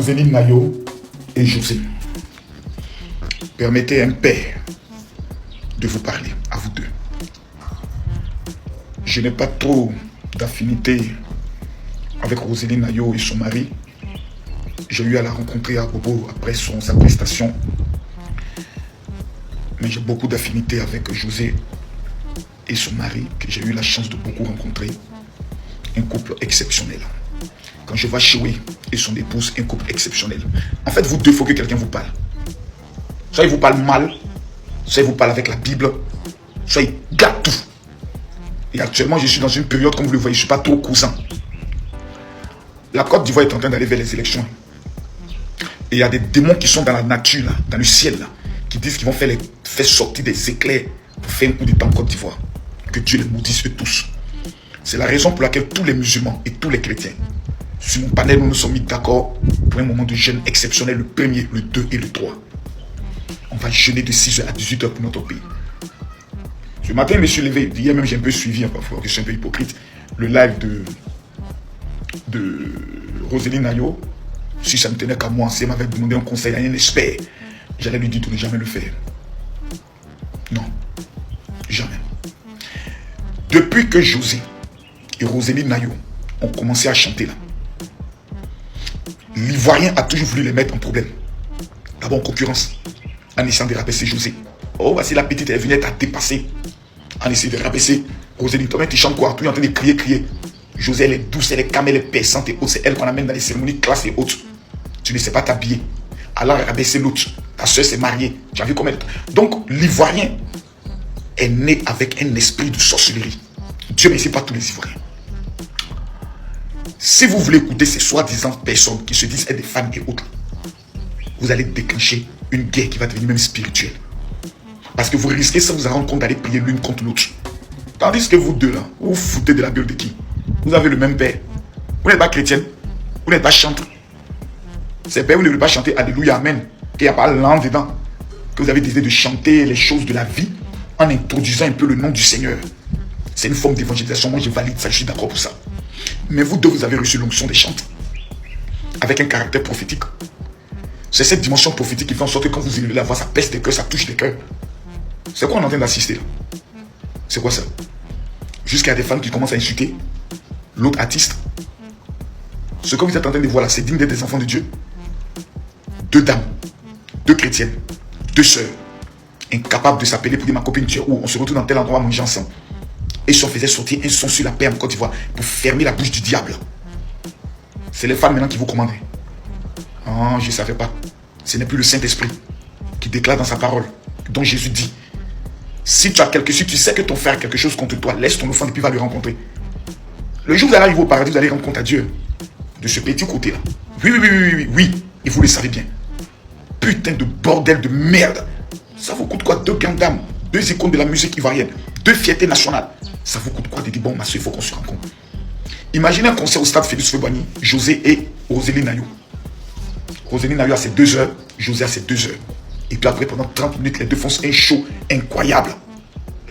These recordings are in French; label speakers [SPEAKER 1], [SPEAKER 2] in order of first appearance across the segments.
[SPEAKER 1] Roséline Nayo et José. Permettez un père de vous parler, à vous deux. Je n'ai pas trop d'affinité avec Roséline Nayo et son mari. J'ai eu à la rencontrer à Bobo après sa prestation. Mais j'ai beaucoup d'affinité avec José et son mari, que j'ai eu la chance de beaucoup rencontrer. Un couple exceptionnel. Quand je vois Choué et son épouse, un couple exceptionnel. En fait, vous deux, il faut que quelqu'un vous parle. Soit il vous parle mal, soit il vous parle avec la Bible, soit il gâte tout. Et actuellement, je suis dans une période, comme vous le voyez, je ne suis pas trop cousin. La Côte d'Ivoire est en train d'aller vers les élections. Et il y a des démons qui sont dans la nature, là, dans le ciel, là, qui disent qu'ils vont faire sortir des éclairs pour faire un coup d'état en Côte d'Ivoire. Que Dieu les maudisse eux tous. C'est la raison pour laquelle tous les musulmans et tous les chrétiens, sur mon panel, nous nous sommes mis d'accord pour un moment de jeûne exceptionnel, le 1er, le 2 et le 3. On va jeûner de 6h à 18h pour notre pays. Ce matin, je me suis levé. Hier même, j'ai un peu suivi, parfois, que je suis un peu hypocrite, le live de Roséline Nayo. Si ça ne tenait qu'à moi, si elle m'avait demandé un conseil à un expert, j'allais lui dire de ne jamais le faire. Non, jamais. Depuis que José et Roséline Nayo ont commencé à chanter là, l'Ivoirien a toujours voulu les mettre en problème. D'abord en concurrence, en essayant de rabaisser José. Oh, voici la petite, elle venait à dépasser. En essayant de rabaisser Roséline. Toi-même, tu chantes quoi? Tu es en train de crier. José, elle est douce, elle est calme, elle est perçante et haute. C'est elle qu'on amène dans les cérémonies classes et hautes. Tu ne sais pas t'habiller. Alors, rabaisser l'autre. Ta soeur s'est mariée. Tu as vu comment elle... Donc, l'Ivoirien est né avec un esprit de sorcellerie. Dieu ne sait pas tous les Ivoiriens. Si vous voulez écouter ces soi-disant personnes qui se disent être des femmes et autres, vous allez déclencher une guerre qui va devenir même spirituelle. Parce que vous risquez, ça vous rendre compte d'aller prier l'une contre l'autre. Tandis que vous deux là, vous vous foutez de la gueule de qui? Vous avez le même père. Vous n'êtes pas chrétienne. Vous n'êtes pas chanteur. C'est père, vous ne voulez pas chanter Alléluia, Amen. Qu'il n'y a pas l'âme dedans. Que vous avez décidé de chanter les choses de la vie en introduisant un peu le nom du Seigneur. C'est une forme d'évangélisation. Moi, je valide ça. Je suis d'accord pour ça. Mais vous deux, vous avez reçu l'onction des chants. Avec un caractère prophétique. C'est cette dimension prophétique qui fait en sorte que quand vous élevez la voix, ça pèse des cœurs, ça touche des cœurs. C'est quoi on est en train d'assister là? C'est quoi ça? Jusqu'à des femmes qui commencent à insulter l'autre artiste. Ce que vous êtes en train de voir là, c'est digne d'être des enfants de Dieu. Deux dames, deux chrétiennes, deux sœurs, incapables de s'appeler pour dire ma copine, tu es où? On se retrouve dans tel endroit à manger ensemble. Et si on faisait sortir un son sur la paix en Côte d'Ivoire pour fermer la bouche du diable. C'est les femmes maintenant qui vous commandent. Ah, je ne savais pas. Ce n'est plus le Saint-Esprit qui déclare dans sa parole, dont Jésus dit, si tu sais que ton frère a quelque chose contre toi, laisse ton offrande et puis va le rencontrer. Le jour où vous allez arriver au paradis, vous allez rendre compte à Dieu de ce petit côté-là. Oui, et vous le savez bien. Putain de bordel de merde. Ça vous coûte quoi? Deux grandes dames, deux icônes de la musique ivoirienne, deux fiertés nationales. Ça vous coûte quoi de dire, bon, ma soeur, il faut qu'on se rencontre. Imaginez un concert au stade Félix Febani, José et Roséline Nayo. Roséline Nayo a ses 2 heures, José a ses 2 heures. Et puis après, pendant 30 minutes, les deux font un show incroyable.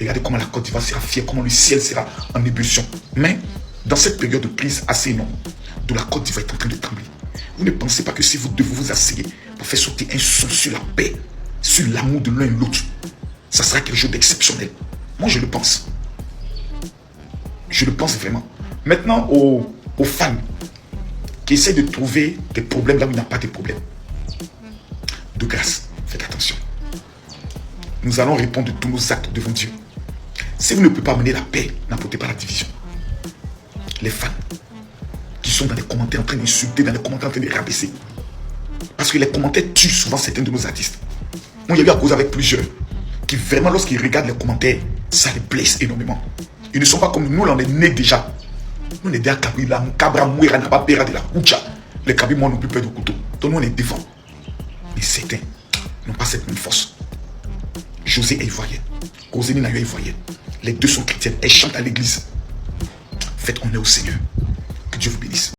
[SPEAKER 1] Regardez comment la Côte d'Ivoire sera fière, comment le ciel sera en ébullition. Mais, dans cette période de crise assez énorme, d'où la Côte d'Ivoire est en train de trembler, vous ne pensez pas que si vous devez vous asseyez pour faire sortir un son sur la paix, sur l'amour de l'un et l'autre, ça sera quelque chose d'exceptionnel. Moi, je le pense. Je le pense vraiment. Maintenant, aux fans qui essaient de trouver des problèmes là où il n'y a pas de problème. De grâce, faites attention. Nous allons répondre de tous nos actes devant Dieu. Si vous ne pouvez pas mener la paix, n'apportez pas la division. Les fans qui sont dans les commentaires en train d'insulter, dans les commentaires en train de rabaisser. Parce que les commentaires tuent souvent certains de nos artistes. Moi, j'ai eu à cause avec plusieurs qui vraiment, lorsqu'ils regardent les commentaires, ça les blesse énormément. Ils ne sont pas comme nous, là, on est nés déjà. Nous, on est déjà Kabila, Kabra, Mouira, Nabapera de la Koucha. Les Kabila, moi, n'ont plus peur de couteau. Donc, nous, on est devant. Mais certains n'ont pas cette même force. José est ivoirienne. Roséline Nayo est ivoirienne. Les deux sont chrétiennes. Elles chantent à l'église. Faites honneur au Seigneur. Que Dieu vous bénisse.